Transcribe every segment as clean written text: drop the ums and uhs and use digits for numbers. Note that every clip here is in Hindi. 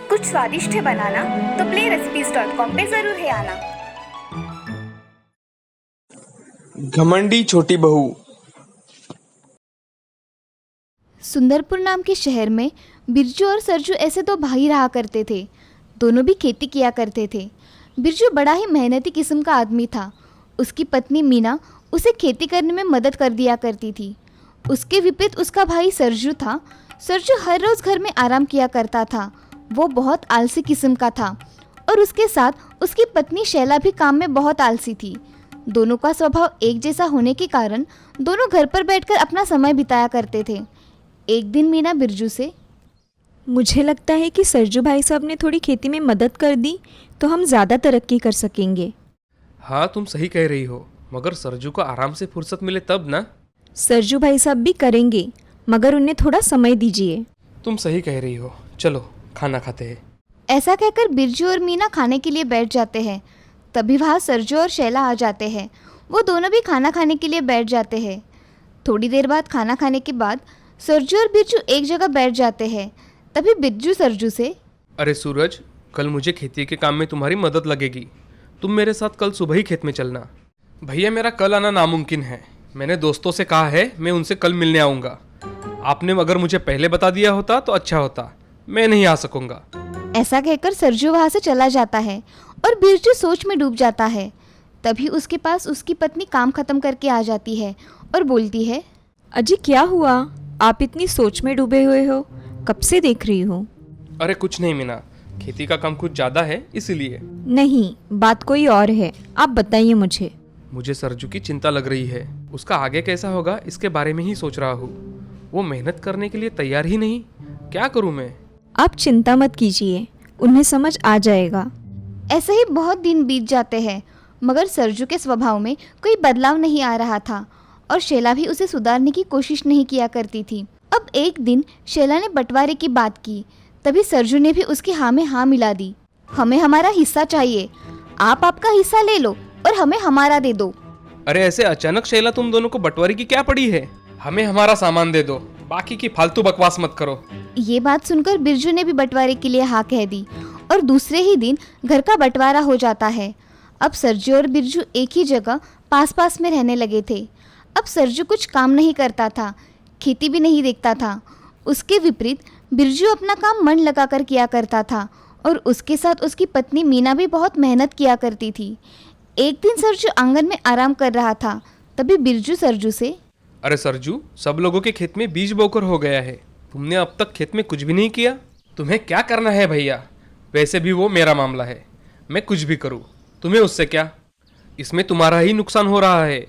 कुछ स्वादिष्ट है बनाना तो playrecipes.com पे जरूर है आना। घमंडी छोटी बहू। सुंदरपुर नाम के शहर में बिरजू और सरजू ऐसे दो भाई रहा करते थे। दोनों भी खेती किया करते थे। बिरजू बड़ा ही मेहनती किस्म का आदमी था। उसकी पत्नी मीना उसे खेती करने में मदद कर दिया करती थी। उसके विपरीत उसका भाई सरजू था। सरजू हर रोज़ घर में आराम किया करता था। वो बहुत आलसी किस्म का था और उसके साथ उसकी पत्नी शैला भी काम में बहुत आलसी थी। दोनों का स्वभाव एक जैसा होने के कारण दोनों घर पर बैठकर अपना समय बिताया करते थे। एक दिन मीना बिरजू से, मुझे लगता है कि सरजू भाई साहब ने थोड़ी खेती में मदद कर दी तो हम ज़्यादा तरक्की कर सकेंगे। हाँ, तुम सही कह रही हो, मगर सरजू को आराम से फुर्सत मिले तब ना। सरजू भाई साहब भी करेंगे, मगर उन्हें थोड़ा समय दीजिए। तुम सही कह रही हो, चलो खाना खाते हैं। ऐसा कहकर बिरजू और मीना खाने के लिए बैठ जाते हैं। तभी वहाँ सरजू और शैला आ जाते हैं। वो दोनों भी खाना खाने के लिए बैठ जाते हैं। थोड़ी देर बाद खाना खाने के बाद सरजू और बिरजू एक जगह बैठ जाते हैं। तभी बिरजू सरजू से, अरे सूरज, कल मुझे खेती के काम में तुम्हारी मदद लगेगी। तुम मेरे साथ कल सुबह ही खेत में चलना। भैया, मेरा कल आना नामुमकिन है। मैंने दोस्तों से कहा है मैं उनसे कल मिलने आऊँगा। आपने अगर मुझे पहले बता दिया होता तो अच्छा होता। मैं नहीं आ सकूँगा। ऐसा कहकर सरजू वहाँ से चला जाता है और बिरजू सोच में डूब जाता है। तभी उसके पास उसकी पत्नी काम खत्म करके आ जाती है और बोलती है, अजी क्या हुआ? आप इतनी सोच में डूबे हुए हो, कब से देख रही हो? अरे कुछ नहीं मीना, खेती का काम कुछ ज़्यादा है इसीलिए। नहीं, बात कोई और है, आप बताइए मुझे। मुझे सरजू की चिंता लग रही है। उसका आगे कैसा होगा इसके बारे में ही सोच रहा हूँ। वो मेहनत करने के लिए तैयार ही नहीं। क्या करूँ मैं? आप चिंता मत कीजिए, उन्हें समझ आ जाएगा। ऐसे ही बहुत दिन बीत जाते हैं, मगर सरजू के स्वभाव में कोई बदलाव नहीं आ रहा था और शैला भी उसे सुधारने की कोशिश नहीं किया करती थी। अब एक दिन शैला ने बंटवारे की बात की। तभी सरजू ने भी उसकी हाँ में हाँ मिला दी। हमें हमारा हिस्सा चाहिए, आप आपका हिस्सा ले लो और हमें हमारा दे दो। अरे ऐसे अचानक शैला, तुम दोनों को बंटवारे की क्या पड़ी है? हमें हमारा सामान दे दो, बाकी की फालतू बकवास मत करो। ये बात सुनकर बिरजू ने भी बंटवारे के लिए हाँ कह दी और दूसरे ही दिन घर का बंटवारा हो जाता है। अब सरजू और बिरजू एक ही जगह पास पास में रहने लगे थे। अब सरजू कुछ काम नहीं करता था, खेती भी नहीं देखता था। उसके विपरीत बिरजू अपना काम मन लगाकर किया करता था और उसके साथ उसकी पत्नी मीना भी बहुत मेहनत किया करती थी। एक दिन सरजू आंगन में आराम कर रहा था। तभी बिरजू सरजू से, अरे सरजू, सब लोगों के खेत में बीज बोकर हो गया है। तुमने अब तक खेत में कुछ भी नहीं किया। तुम्हें क्या करना है भैया? वैसे भी वो मेरा मामला है, मैं कुछ भी करूँ, तुम्हें उससे क्या? इसमें तुम्हारा ही नुकसान हो रहा है।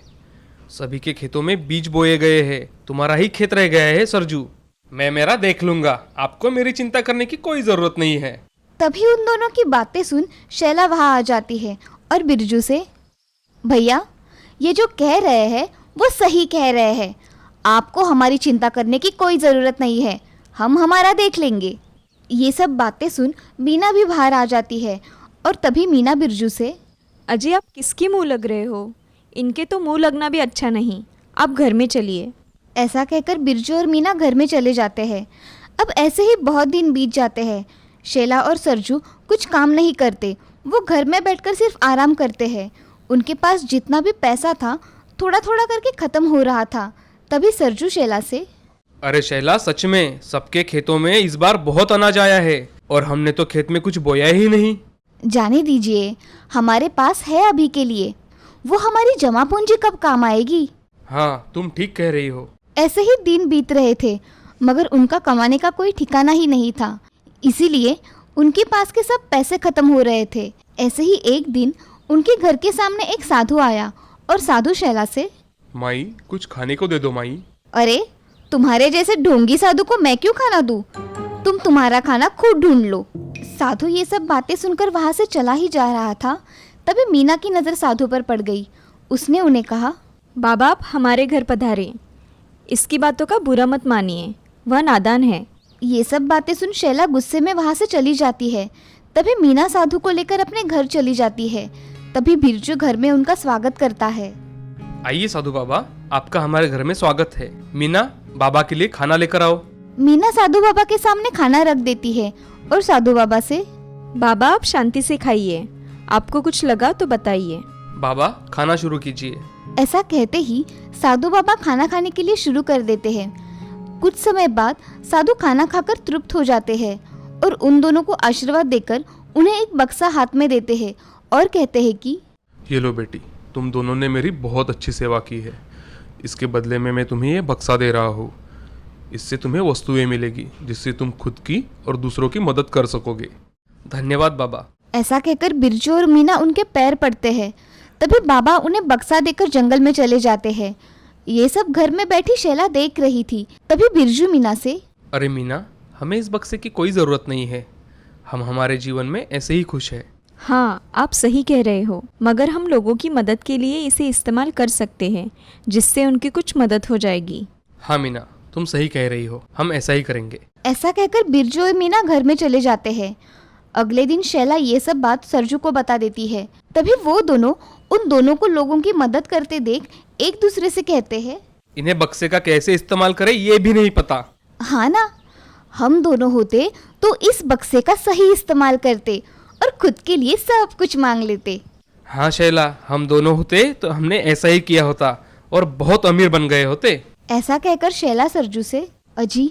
सभी के खेतों में बीज बोए गए हैं, तुम्हारा ही खेत रह गया है सरजू। मैं मेरा देख लूंगा, आपको मेरी चिंता करने की कोई ज़रूरत नहीं है। तभी उन दोनों की बातें सुन शैला वहाँ आ जाती है और बिरजू से, भैया ये जो कह रहे हैं वो सही कह रहे हैं। आपको हमारी चिंता करने की कोई ज़रूरत नहीं है, हम हमारा देख लेंगे। ये सब बातें सुन मीना भी बाहर आ जाती है और तभी मीना बिरजू से, अजी आप किसकी मुँह लग रहे हो? इनके तो मुँह लगना भी अच्छा नहीं, आप घर में चलिए। ऐसा कहकर बिरजू और मीना घर में चले जाते हैं। अब ऐसे ही बहुत दिन बीत जाते हैं। शैला और सरजू कुछ काम नहीं करते, वो घर में बैठकर सिर्फ आराम करते हैं। उनके पास जितना भी पैसा था थोड़ा थोड़ा करके ख़त्म हो रहा था। तभी सरजू शैला से, अरे शैला, सच में सबके खेतों में इस बार बहुत अनाज आया है और हमने तो खेत में कुछ बोया ही नहीं। जाने दीजिए, हमारे पास है अभी के लिए, वो हमारी जमा पूंजी कब काम आएगी। हाँ, तुम ठीक कह रही हो। ऐसे ही दिन बीत रहे थे, मगर उनका कमाने का कोई ठिकाना ही नहीं था। इसीलिए उनके पास के सब पैसे खत्म हो रहे थे। ऐसे ही एक दिन उनके घर के सामने एक साधु आया और साधु शैला से, माई, कुछ खाने को दे दो माई। अरे तुम्हारे जैसे ढोंगी साधु को मैं क्यों खाना दूं? तुम तुम्हारा खाना खुद ढूंढ लो। साधु ये सब बातें सुनकर वहाँ से चला ही जा रहा था। तभी मीना की नज़र साधु पर पड़ गई। उसने उन्हें कहा, बाबा आप हमारे घर पधारें, इसकी बातों का बुरा मत मानिए, वह नादान है। ये सब बातें सुन शैला गुस्से में वहाँ से चली जाती है। तभी मीना साधु को लेकर अपने घर चली जाती है। तभी बिरजू घर में उनका स्वागत करता है। आइए साधु बाबा, आपका हमारे घर में स्वागत है। मीना, बाबा के लिए खाना लेकर आओ। मीना साधु बाबा के सामने खाना रख देती है और साधु बाबा से, बाबा आप शांति से खाइए, आपको कुछ लगा तो बताइए। बाबा खाना शुरू कीजिए। ऐसा कहते ही साधु बाबा खाना खाने के लिए शुरू कर देते हैं। कुछ समय बाद साधु खाना खाकर तृप्त हो जाते हैं और उन दोनों को आशीर्वाद देकर उन्हें एक बक्सा हाथ में देते हैं और कहते हैं कि ये लो बेटी, तुम दोनों ने मेरी बहुत अच्छी सेवा की है। इसके बदले में मैं तुम्हें ये बक्सा दे रहा हूँ। इससे तुम्हें वस्तुएं मिलेगी जिससे तुम खुद की और दूसरों की मदद कर सकोगे। धन्यवाद बाबा। ऐसा कहकर बिरजू और मीना उनके पैर पड़ते हैं। तभी बाबा उन्हें बक्सा देकर जंगल में चले जाते हैं। ये सब घर में बैठी शैला देख रही थी। तभी बिरजू मीना से, अरे मीना, हमें इस बक्से की कोई ज़रूरत नहीं है। हम हमारे जीवन में ऐसे ही खुश हैं। हाँ, आप सही कह रहे हो, मगर हम लोगों की मदद के लिए इसे इस्तेमाल कर सकते हैं, जिससे उनकी कुछ मदद हो जाएगी। हाँ मीना, तुम सही कह रही हो, हम ऐसा ही करेंगे। ऐसा कहकर बिरजू और मीना घर में चले जाते हैं। अगले दिन शैला ये सब बात सरजू को बता देती है। तभी वो दोनों उन दोनों को लोगों की मदद करते देख एक दूसरे से कहते हैं, इन्हें बक्से का कैसे इस्तेमाल करें ये भी नहीं पता। हाँ ना, हम दोनों होते तो इस बक्से का सही इस्तेमाल करते और खुद के लिए सब कुछ मांग लेते। हाँ शैला, हम दोनों होते तो हमने ऐसा ही किया होता और बहुत अमीर बन गए होते। ऐसा कहकर शैला सरजू से, अजी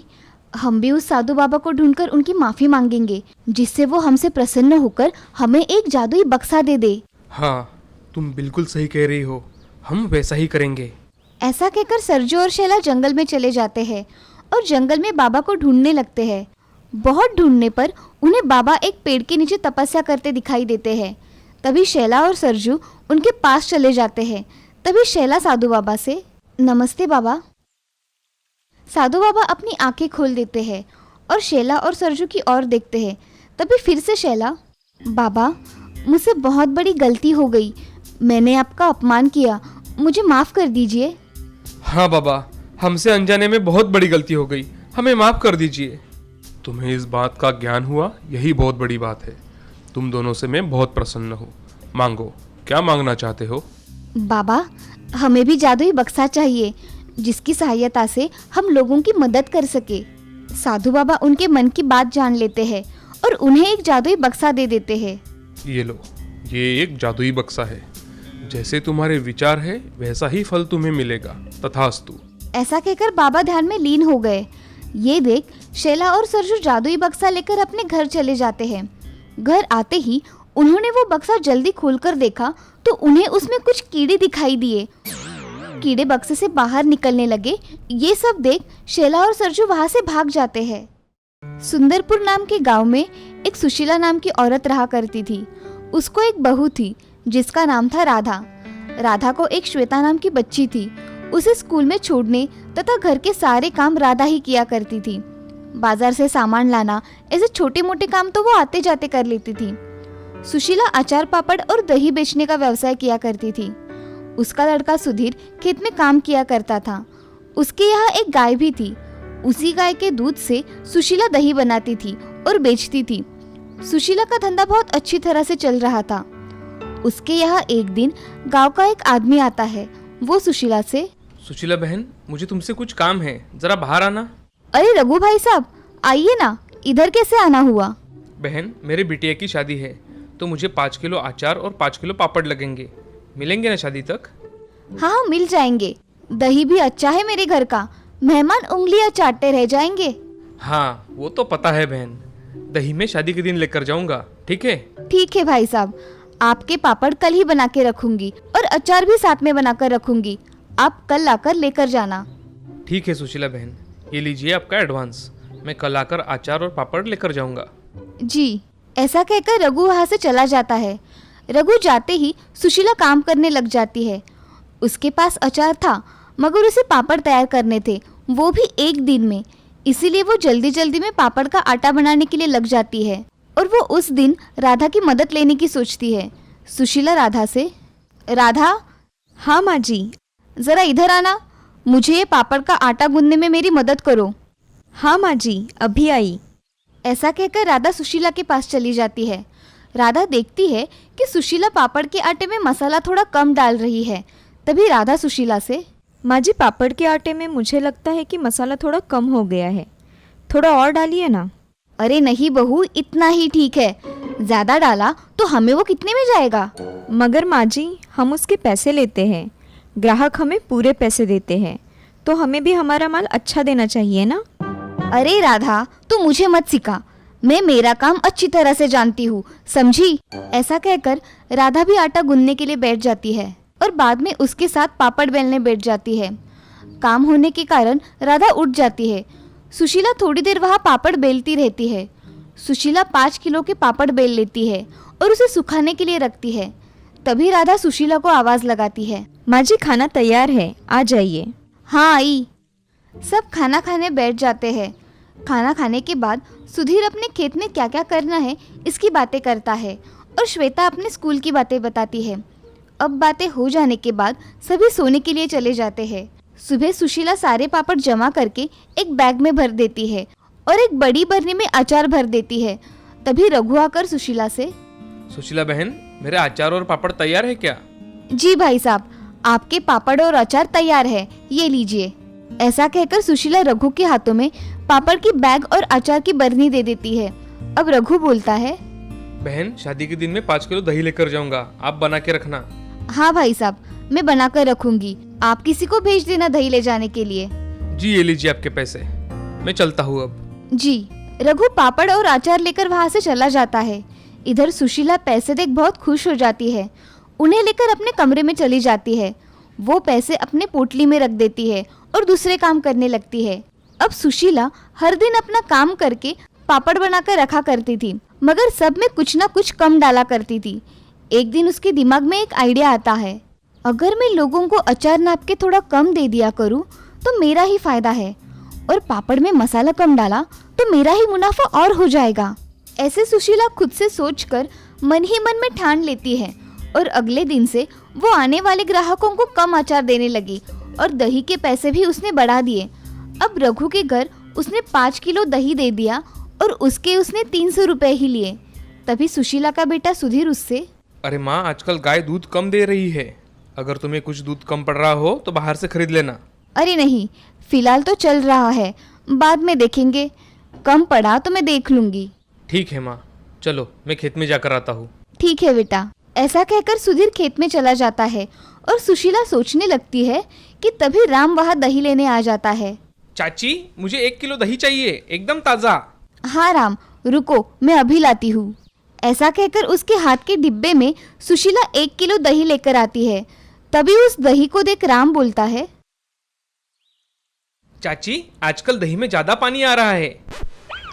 हम भी उस साधु बाबा को ढूंढकर उनकी माफी मांगेंगे, जिससे वो हमसे प्रसन्न होकर हमें एक जादुई बक्सा दे दे। हाँ, तुम बिल्कुल सही कह रही हो, हम वैसा ही करेंगे। ऐसा कहकर सरजू और शैला जंगल में चले जाते हैं और जंगल में बाबा को ढूंढने लगते हैं। बहुत ढूंढने पर उन्हें बाबा एक पेड़ के नीचे तपस्या करते दिखाई देते हैं। तभी शैला और सरजू उनके पास चले जाते हैं। तभी शैला साधु बाबा से, नमस्ते बाबा। साधु बाबा अपनी आंखें खोल देते हैं और शैला और सरजू की ओर देखते हैं। तभी फिर से शैला, बाबा मुझसे बहुत बड़ी गलती हो गई, मैंने आपका अपमान किया, मुझे माफ़ कर दीजिए। हाँ बाबा, हमसे अनजाने में बहुत बड़ी गलती हो गई, हमें माफ़ कर दीजिए। तुम्हें इस बात का ज्ञान हुआ, यही बहुत बड़ी बात है। तुम दोनों से मैं बहुत प्रसन्न हूँ। मांगो, क्या मांगना चाहते हो? बाबा हमें भी जादुई बक्सा चाहिए, जिसकी सहायता से हम लोगों की मदद कर सके। साधु बाबा उनके मन की बात जान लेते हैं और उन्हें एक जादुई बक्सा दे देते हैं। ये लो, ये एक जादुई बक्सा है। जैसे तुम्हारे विचार है वैसा ही फल तुम्हें मिलेगा, तथास्तु। ऐसा कहकर बाबा ध्यान में लीन हो गए। ये देख शैला और सरजू जादुई बक्सा लेकर अपने घर चले जाते हैं। घर आते ही उन्होंने वो बक्सा जल्दी खोलकर देखा तो उन्हें उसमें कुछ कीड़े दिखाई दिए। कीड़े बक्से से बाहर निकलने लगे। ये सब देख शैला और सरजू वहां से भाग जाते हैं। सुंदरपुर नाम के गांव में एक सुशीला नाम की औरत रहा करती थी। उसको एक बहू थी जिसका नाम था राधा। राधा को एक श्वेता नाम की बच्ची थी। उसे स्कूल में छोड़ने तथा घर के सारे काम राधा ही किया करती थी। बाजार से सामान लाना, ऐसे छोटे मोटे काम तो वो आते जाते कर लेती थी। सुशीला अचार पापड़ और दही बेचने का व्यवसाय किया करती थी। उसका लड़का सुधीर खेत में काम किया करता था। उसके यहाँ एक गाय भी थी। उसी गाय के दूध से सुशीला दही बनाती थी और बेचती थी। सुशीला का धंधा बहुत अच्छी तरह से चल रहा था। उसके यहाँ एक दिन गांव का एक आदमी आता है। वो सुशीला से, सुशीला बहन, मुझे तुमसे कुछ काम है, जरा बाहर आना। अरे रघु भाई साहब, आइए ना, इधर कैसे आना हुआ? बहन, मेरे बिटिया की शादी है तो मुझे 5 किलो अचार और 5 किलो पापड़ लगेंगे। मिलेंगे ना शादी तक? हाँ मिल जाएंगे। दही भी अच्छा है मेरे घर का, मेहमान उंगलियां चाटते रह जाएंगे। हाँ वो तो पता है बहन, दही में शादी के दिन लेकर जाऊंगा, ठीक है? ठीक है भाई साहब, आपके पापड़ कल ही बना के रखूंगी और अचार भी साथ में बनाकर रखूंगी। आप कल आकर लेकर जाना। ठीक है सुशीला बहन, ये लीजिए आपका एडवांस। मैं कल आकर अचार और पापड़ लेकर जाऊंगा। जी। ऐसा कहकर रघु वहाँ से चला जाता है। रघु जाते ही सुशीला काम करने लग जाती है। उसके पास अचार था मगर उसे पापड़ तैयार करने थे, वो भी एक दिन में। इसीलिए वो जल्दी जल्दी में पापड़ का आटा बनाने के लिए लग जाती है और वो उस दिन राधा की मदद लेने की सोचती है। सुशीला राधा से, राधा। हाँ माँ जी। ज़रा इधर आना, मुझे ये पापड़ का आटा गूंदने में मेरी मदद करो। हाँ माँ जी, अभी आई। ऐसा कहकर राधा सुशीला के पास चली जाती है। राधा देखती है कि सुशीला पापड़ के आटे में मसाला थोड़ा कम डाल रही है। तभी राधा सुशीला से, माँ जी, पापड़ के आटे में मुझे लगता है कि मसाला थोड़ा कम हो गया है, थोड़ा और डालिए ना। अरे नहीं बहू, इतना ही ठीक है। ज़्यादा डाला तो हमें वो कितने में जाएगा? मगर माँ जी, हम उसके पैसे लेते हैं, ग्राहक हमें पूरे पैसे देते हैं, तो हमें भी हमारा माल अच्छा देना चाहिए ना। अरे राधा, तू मुझे मत सिखा, मैं मेरा काम अच्छी तरह से जानती हूँ, समझी? ऐसा कहकर राधा भी आटा गूंदने के लिए बैठ जाती है और बाद में उसके साथ पापड़ बेलने बैठ जाती है। काम होने के कारण राधा उठ जाती है। सुशीला थोड़ी देर वहाँ पापड़ बेलती रहती है। सुशीला 5 किलो के पापड़ बेल लेती है और उसे सुखाने के लिए रखती है। तभी राधा सुशीला को आवाज़ लगाती है, माँ जी, खाना तैयार है, आ जाइए। हाँ आई। सब खाना खाने बैठ जाते हैं। खाना खाने के बाद सुधीर अपने खेत में क्या क्या करना है इसकी बातें करता है और श्वेता अपने स्कूल की बातें बताती है। अब बातें हो जाने के बाद सभी सोने के लिए चले जाते हैं। सुबह सुशीला सारे पापड़ जमा करके एक बैग में भर देती है और एक बड़ी बरनी में अचार भर देती है। तभी रघु आकर सुशीला से, सुशीला बहन, मेरे अचार और पापड़ तैयार है क्या? जी भाई साहब, आपके पापड़ और अचार तैयार है, ये लीजिए। ऐसा कहकर सुशीला रघु के हाथों में पापड़ की बैग और अचार की बरनी दे देती है। अब रघु बोलता है, बहन, शादी के दिन में 5 किलो दही लेकर जाऊंगा, आप बना के रखना। हाँ भाई साहब, मैं बना कर रखूंगी, आप किसी को भेज देना दही ले जाने के लिए। जी, ये लीजिए आपके पैसे, मैं चलता हूँ अब। जी। रघु पापड़ और अचार लेकर वहाँ से चला जाता है। इधर सुशीला पैसे देख बहुत खुश हो जाती है। उन्हें लेकर अपने कमरे में चली जाती है। वो पैसे अपने पोटली में रख देती है और दूसरे काम करने लगती है। अब सुशीला हर दिन अपना काम करके पापड़ बनाकर रखा करती थी, मगर सब में कुछ ना कुछ कम डाला करती थी। एक दिन उसके दिमाग में एक आइडिया आता है, अगर मैं लोगों को अचार नाप के थोड़ा कम दे दिया करूं तो मेरा ही फायदा है, और पापड़ में मसाला कम डाला तो मेरा ही मुनाफा और हो जाएगा। ऐसे सुशीला खुद से सोचकर मन ही मन में ठान लेती है और अगले दिन से वो आने वाले ग्राहकों को कम अचार देने लगी और दही के पैसे भी उसने बढ़ा दिए। अब रघु के घर उसने 5 किलो दही दे दिया और उसने 300 रुपए ही लिए। तभी सुशीला का बेटा सुधीर उससे, अरे माँ, आजकल गाय दूध कम दे रही है, अगर तुम्हें कुछ दूध कम पड़ रहा हो तो बाहर से खरीद लेना। अरे नहीं, फिलहाल तो चल रहा है, बाद में देखेंगे, कम पड़ा तो मैं देख लूंगी। ठीक है माँ, चलो मैं खेत में जाकर आता हूँ। ठीक है बेटा। ऐसा कहकर सुधीर खेत में चला जाता है और सुशीला सोचने लगती है कि तभी राम वहाँ दही लेने आ जाता है। चाची, मुझे 1 किलो दही चाहिए, एकदम ताज़ा। हाँ राम, रुको, मैं अभी लाती हूँ। ऐसा कहकर उसके हाथ के डिब्बे में सुशीला 1 किलो दही लेकर आती है। तभी उस दही को देख राम बोलता है, चाची, आजकल दही में ज़्यादा पानी आ रहा है।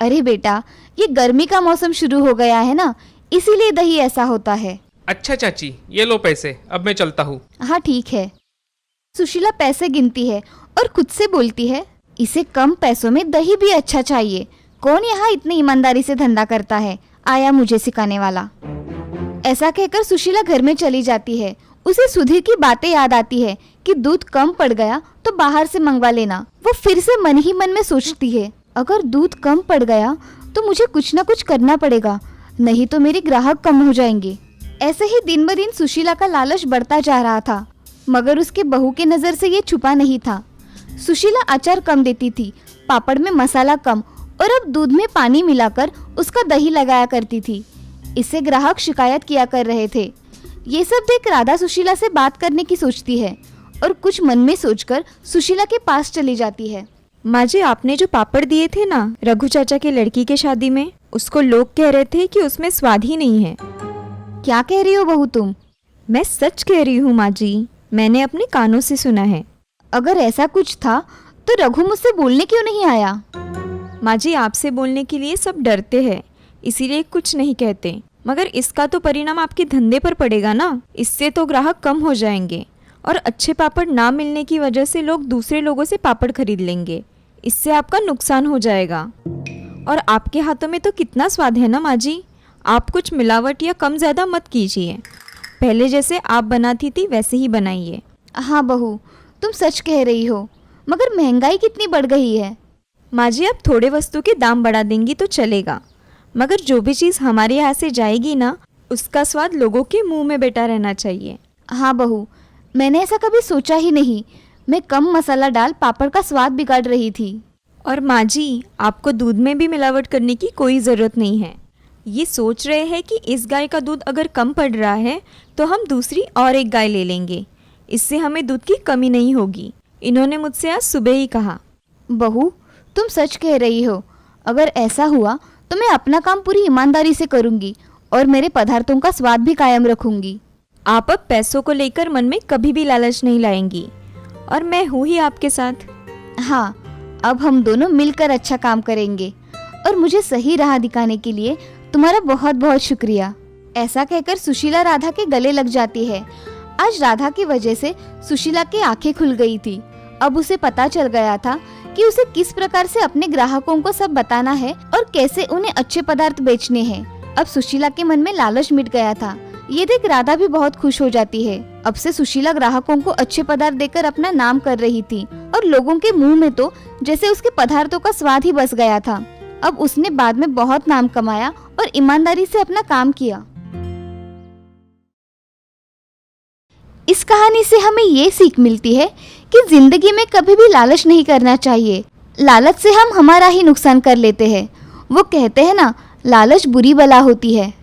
अरे बेटा, ये गर्मी का मौसम शुरू हो गया है ना, इसीलिए दही ऐसा होता है। अच्छा चाची, ये लो पैसे, अब मैं चलता हूँ। हाँ ठीक है। सुशीला पैसे गिनती है और खुद से बोलती है, इसे कम पैसों में दही भी अच्छा चाहिए। कौन यहाँ इतनी ईमानदारी से धंधा करता है, आया मुझे सिखाने वाला। ऐसा कहकर सुशीला घर में चली जाती है। उसे सुधीर की बातें याद आती है कि दूध कम पड़ गया तो बाहर से मंगवा लेना। वो फिर से मन ही मन में सोचती है, अगर दूध कम पड़ गया तो मुझे कुछ ना कुछ करना पड़ेगा, नहीं तो मेरे ग्राहक कम हो जाएंगे। ऐसे ही दिन ब दिन सुशीला का लालच बढ़ता जा रहा था, मगर उसके बहू के नज़र से ये छुपा नहीं था। सुशीला अचार कम देती थी, पापड़ में मसाला कम और अब दूध में पानी मिलाकर उसका दही लगाया करती थी। इससे ग्राहक शिकायत किया कर रहे थे। ये सब देख राधा सुशीला से बात करने की सोचती है और कुछ मन में सोचकर सुशीला के पास चली जाती है। माँ जी, आपने जो पापड़ दिए थे ना रघु चाचा की लड़की के शादी में, उसको लोग कह रहे थे कि उसमें स्वाद ही नहीं है। क्या कह रही हो बहू तुम? मैं सच कह रही हूँ माँ जी, मैंने अपने कानों से सुना है। अगर ऐसा कुछ था तो रघु मुझसे बोलने क्यों नहीं आया? माँ जी, आपसे बोलने के लिए सब डरते हैं, इसीलिए कुछ नहीं कहते, मगर इसका तो परिणाम आपके धंधे पर पड़ेगा ना। इससे तो ग्राहक कम हो जाएंगे और अच्छे पापड़ ना मिलने की वजह से लोग दूसरे लोगों से पापड़ खरीद लेंगे। इससे आपका नुकसान हो जाएगा। और आपके हाथों में तो कितना स्वाद है ना माँ जी, आप कुछ मिलावट या कम ज़्यादा मत कीजिए। पहले जैसे आप बनाती थी वैसे ही बनाइए। हाँ बहू, तुम सच कह रही हो, मगर महंगाई कितनी बढ़ गई है। माँ जी, आप थोड़े वस्तु के दाम बढ़ा देंगी तो चलेगा, मगर जो भी चीज़ हमारे यहाँ से जाएगी ना, उसका स्वाद लोगों के मुंह में बैठा रहना चाहिए। हाँ बहू, मैंने ऐसा कभी सोचा ही नहीं, मैं कम मसाला डाल पापड़ का स्वाद बिगाड़ रही थी। और माँ जी, आपको दूध में भी मिलावट करने की कोई ज़रूरत नहीं है। ये सोच रहे हैं कि इस गाय का दूध अगर कम पड़ रहा है तो हम दूसरी और एक गाय ले लेंगे, इससे हमें दूध की कमी नहीं होगी। इन्होंने मुझसे आज सुबह ही कहा। बहू, तुम सच कह रही हो। अगर ऐसा हुआ तो मैं अपना काम पूरी ईमानदारी से करूँगी और मेरे पदार्थों का स्वाद भी कायम रखूँगी। आप अब पैसों को लेकर मन में कभी भी लालच नहीं लाएंगी और मैं हूँ ही आपके साथ। हाँ, अब हम दोनों मिलकर अच्छा काम करेंगे और मुझे सही राह दिखाने के लिए तुम्हारा बहुत बहुत शुक्रिया। ऐसा कहकर सुशीला राधा के गले लग जाती है। आज राधा की वजह से सुशीला की आंखें खुल गई थी। अब उसे पता चल गया था कि उसे किस प्रकार से अपने ग्राहकों को सब बताना है और कैसे उन्हें अच्छे पदार्थ बेचने हैं। अब सुशीला के मन में लालच मिट गया था। ये देख राधा भी बहुत खुश हो जाती है। अब से सुशीला ग्राहकों को अच्छे पदार्थ देकर अपना नाम कर रही थी और लोगों के मुंह में तो जैसे उसके पदार्थों का स्वाद ही बस गया था। अब उसने बाद में बहुत नाम कमाया और ईमानदारी से अपना काम किया। इस कहानी से हमें ये सीख मिलती है कि जिंदगी में कभी भी लालच नहीं करना चाहिए। लालच से हम हमारा ही नुकसान कर लेते हैं। वो कहते हैं ना, लालच बुरी बला होती है।